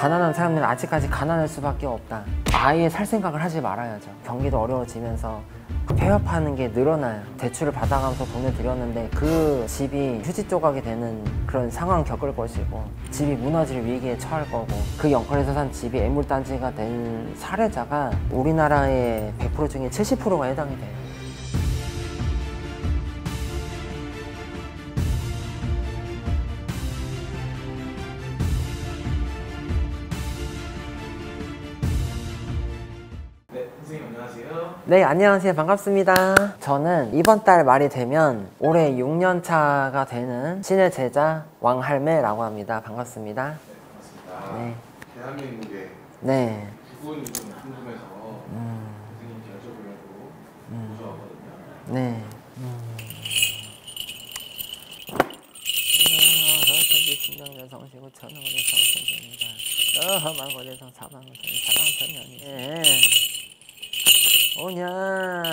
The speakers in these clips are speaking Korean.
가난한 사람들은 아직까지 가난할 수밖에 없다. 아예 살 생각을 하지 말아야죠. 경기도 어려워지면서 폐업하는 게 늘어나요. 대출을 받아가면서 돈을 들였는데 그 집이 휴지 조각이 되는 그런 상황 겪을 것이고, 집이 무너질 위기에 처할 거고, 그 영끌에서 산 집이 애물단지가 된 사례자가 우리나라의 100% 중에 70%가 해당이 돼요. 선생님 안녕하세요. 네, 안녕하세요. 반갑습니다. 저는 이번 달 말이 되면 올해 6년 차가 되는 신의 제자 왕할매라고 합니다. 반갑습니다. 네, 반갑습니다. 네. 대한민국의 네. 부분이 좀 궁금해서 선생님께 여쭤보려고 모셔왔거든요. 네. 신경전 성시고 천원의 성천입니다. 마고대성 사방은 사방천년이. 예. 오냐.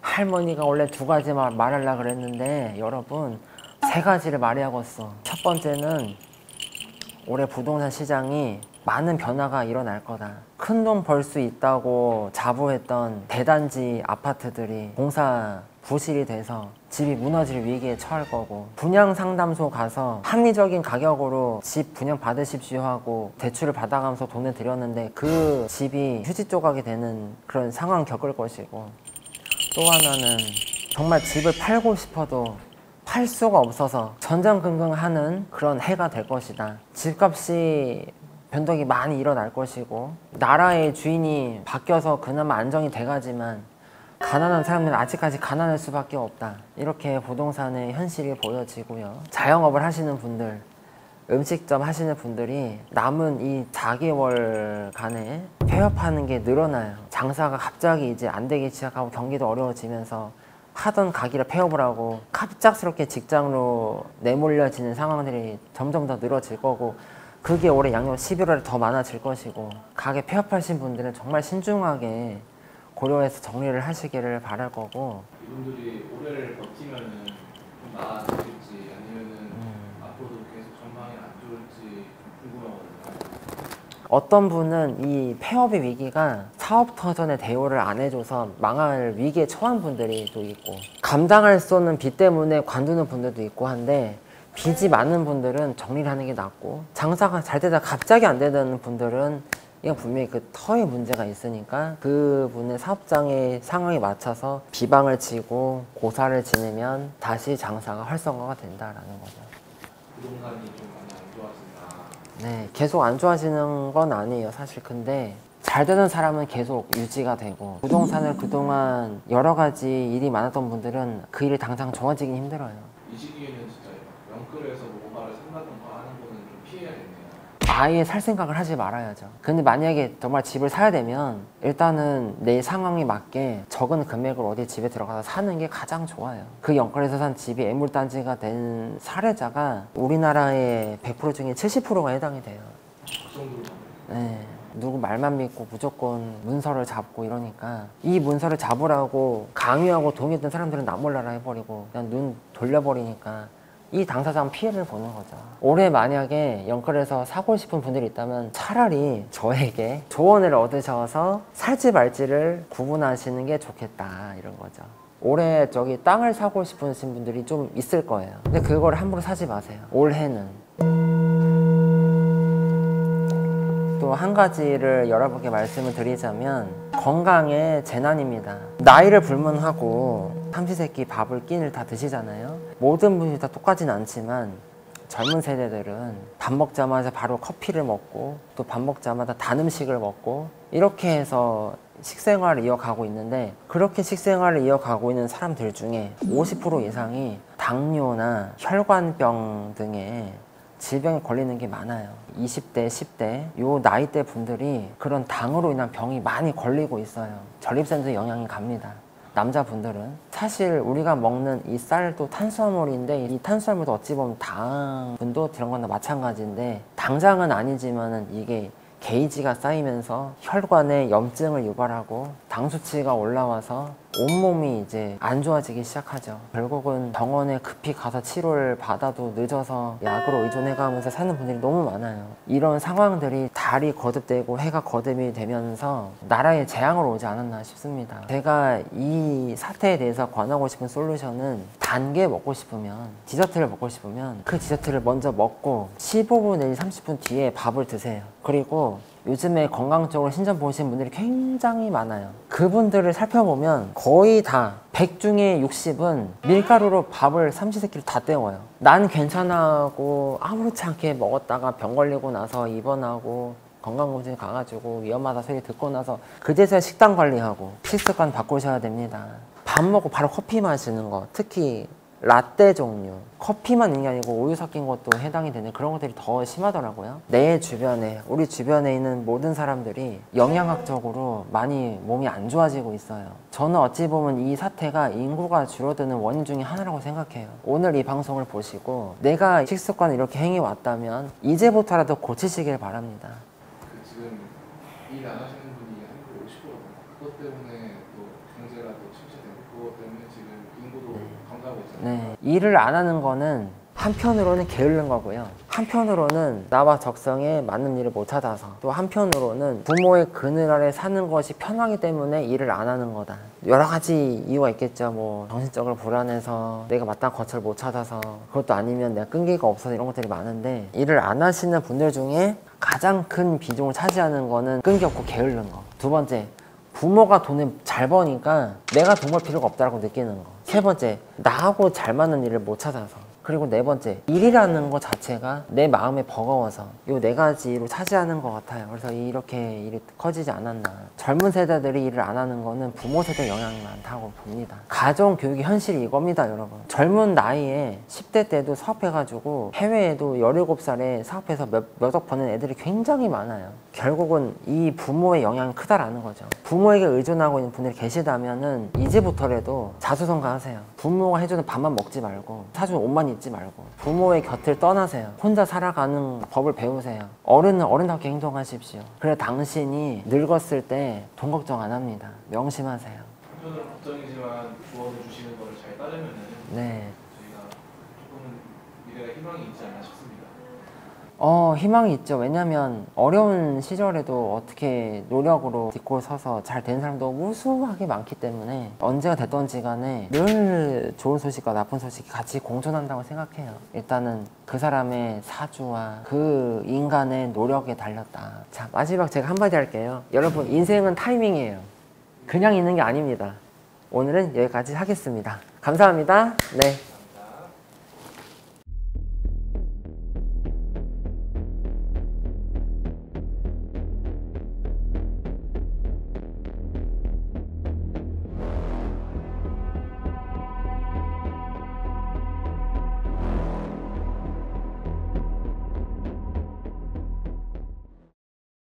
할머니가 원래 두 가지 말하려고 그랬는데 여러분 세 가지를 말해야겠어. 첫 번째는 올해 부동산 시장이 많은 변화가 일어날 거다. 큰 돈 벌 수 있다고 자부했던 대단지 아파트들이 공사 부실이 돼서 집이 무너질 위기에 처할 거고, 분양상담소 가서 합리적인 가격으로 집 분양 받으십시오 하고 대출을 받아가면서 돈을 들였는데 그 집이 휴지 조각이 되는 그런 상황 겪을 것이고, 또 하나는 정말 집을 팔고 싶어도 팔 수가 없어서 전전긍긍하는 그런 해가 될 것이다. 집값이 변동이 많이 일어날 것이고, 나라의 주인이 바뀌어서 그나마 안정이 돼가지만 가난한 사람들은 아직까지 가난할 수밖에 없다. 이렇게 부동산의 현실이 보여지고요. 자영업을 하시는 분들, 음식점 하시는 분들이 남은 이 4개월간에 폐업하는 게 늘어나요. 장사가 갑자기 이제 안 되기 시작하고 경기도 어려워지면서 하던 가게를 폐업을 하고 갑작스럽게 직장으로 내몰려지는 상황들이 점점 더 늘어질 거고, 그게 올해 양력 11월에 더 많아질 것이고, 가게 폐업하신 분들은 정말 신중하게 고려해서 정리를 하시기를 바랄 거고, 이분들이 올해를 버티면은 좀 나아질지 아니면은 앞으로도 계속 전망이 안 좋을지 궁금하거든요. 어떤 분은 이 폐업의 위기가 사업터전에 대우를 안 해줘서 망할 위기에 처한 분들이 또 있고, 감당할 수 없는 빚 때문에 관두는 분들도 있고 한데, 빚이 많은 분들은 정리를 하는 게 낫고, 장사가 잘 되다 갑자기 안 되는 분들은 이건 분명히 그 터의 문제가 있으니까 그분의 사업장의 상황에 맞춰서 비방을 치고 고사를 지내면 다시 장사가 활성화가 된다라는 거죠. 부동산이 좀 많이 안 좋아진다. 네, 계속 안 좋아지는 건 아니에요, 사실. 근데 잘 되는 사람은 계속 유지가 되고, 부동산을 그동안 여러 가지 일이 많았던 분들은 그 일이 당장 좋아지긴 힘들어요. 이 시기에는 진짜 영끌에서 뭔가를 산다던가 하는 거는 좀 피해야겠네요. 아예 살 생각을 하지 말아야죠. 근데 만약에 정말 집을 사야 되면 일단은 내 상황에 맞게 적은 금액으로 어디 집에 들어가서 사는 게 가장 좋아요. 그 영끌에서 산 집이 애물단지가 된 사례자가 우리나라의 100% 중에 70%가 해당이 돼요. 그 정도로 네. 누구 말만 믿고 무조건 문서를 잡고 이러니까, 이 문서를 잡으라고 강요하고 동의했던 사람들은 나 몰라라 해버리고 그냥 눈 돌려버리니까 이 당사자는 피해를 보는 거죠. 올해 만약에 영끌에서 사고 싶은 분들이 있다면 차라리 저에게 조언을 얻으셔서 살지 말지를 구분하시는 게 좋겠다, 이런 거죠. 올해 저기 땅을 사고 싶으신 분들이 좀 있을 거예요. 근데 그걸 함부로 사지 마세요. 올해는. 또 한 가지를 여러분께 말씀을 드리자면, 건강의 재난입니다. 나이를 불문하고 삼시세끼 밥을 끼니를 다 드시잖아요. 모든 분이 다 똑같진 않지만 젊은 세대들은 밥 먹자마자 바로 커피를 먹고, 또 밥 먹자마자 단 음식을 먹고, 이렇게 해서 식생활을 이어가고 있는데, 그렇게 식생활을 이어가고 있는 사람들 중에 50% 이상이 당뇨나 혈관병 등의 질병에 걸리는 게 많아요. 20대, 10대 요 나이대 분들이 그런 당으로 인한 병이 많이 걸리고 있어요. 전립선도 영향이 갑니다. 남자분들은 사실 우리가 먹는 이 쌀도 탄수화물인데, 이 탄수화물도 어찌 보면 당분도 이런 거나 마찬가지인데, 당장은 아니지만은 이게 게이지가 쌓이면서 혈관에 염증을 유발하고 당 수치가 올라와서 온몸이 이제 안 좋아지기 시작하죠. 결국은 병원에 급히 가서 치료를 받아도 늦어서 약으로 의존해가면서 사는 분들이 너무 많아요. 이런 상황들이 달이 거듭되고 해가 거듭이 되면서 나라에 재앙으로 오지 않았나 싶습니다. 제가 이 사태에 대해서 권하고 싶은 솔루션은 단 게 먹고 싶으면, 디저트를 먹고 싶으면 그 디저트를 먼저 먹고 15분 내지 30분 뒤에 밥을 드세요. 그리고 요즘에 건강적으로 신전 보신 분들이 굉장히 많아요. 그분들을 살펴보면 거의 다 100 중에 60은 밀가루로 밥을 삼시세끼를 다 때워요. 난 괜찮아하고 아무렇지 않게 먹었다가 병 걸리고 나서 입원하고 건강검진 가가지고 위험하다 소리 듣고 나서 그제서야 식단 관리하고 식습관 바꾸셔야 됩니다. 밥 먹고 바로 커피 마시는 거, 특히 라떼 종류, 커피만 있는 게 아니고 우유 섞인 것도 해당이 되는 그런 것들이 더 심하더라고요. 내 주변에, 우리 주변에 있는 모든 사람들이 영양학적으로 많이 몸이 안 좋아지고 있어요. 저는 어찌 보면 이 사태가 인구가 줄어드는 원인 중에 하나라고 생각해요. 오늘 이 방송을 보시고 내가 식습관을 이렇게 행해왔다면 이제부터라도 고치시길 바랍니다. 지금 일 안 하시는 분이 한 50%. 그것 때문에 또 경제가 또 침체되고 그것 때문에 지금 인구도 감소하고 있잖아요. 네, 일을 안 하는 거는 한편으로는 게으른 거고요. 한편으로는 나와 적성에 맞는 일을 못 찾아서, 또 한편으로는 부모의 그늘 아래 사는 것이 편하기 때문에 일을 안 하는 거다. 여러 가지 이유가 있겠죠. 뭐 정신적으로 불안해서, 내가 마땅한 거처를 못 찾아서, 그것도 아니면 내가 끈기가 없어서, 이런 것들이 많은데, 일을 안 하시는 분들 중에 가장 큰 비중을 차지하는 거는 끈기 없고 게으른 거. 두 번째, 부모가 돈을 잘 버니까 내가 돈 벌 필요가 없다고 느끼는 거. 세 번째, 나하고 잘 맞는 일을 못 찾아서. 그리고 네 번째, 일이라는 것 자체가 내 마음에 버거워서 이 네 가지로 차지하는 것 같아요. 그래서 이렇게 일이 커지지 않았나. 젊은 세대들이 일을 안 하는 거는 부모 세대 영향이 많다고 봅니다. 가정 교육의 현실이 이겁니다, 여러분. 젊은 나이에 10대 때도 사업해가지고 해외에도 17살에 사업해서 몇억 버는 애들이 굉장히 많아요. 결국은 이 부모의 영향이 크다라는 거죠. 부모에게 의존하고 있는 분들이 계시다면은 이제부터라도 자수성가하세요. 부모가 해주는 밥만 먹지 말고, 사주는 옷만 입지 말고, 부모의 곁을 떠나세요. 혼자 살아가는 법을 배우세요. 어른은 어른답게 행동하십시오. 그래 당신이 늙었을 때 돈 걱정 안 합니다. 명심하세요. 한편으로 걱정이지만 조언을 주시는 거를 잘 따르면은 네. 저희가 조금은 미래가 희망이 있지 않나 싶습니다. 희망이 있죠. 왜냐면 어려운 시절에도 어떻게 노력으로 딛고 서서 잘 된 사람도 무수하게 많기 때문에 언제가 됐던지 간에 늘 좋은 소식과 나쁜 소식이 같이 공존한다고 생각해요. 일단은 그 사람의 사주와 그 인간의 노력에 달렸다. 자, 마지막 제가 한마디 할게요. 여러분, 인생은 타이밍이에요. 그냥 있는 게 아닙니다. 오늘은 여기까지 하겠습니다. 감사합니다. 네.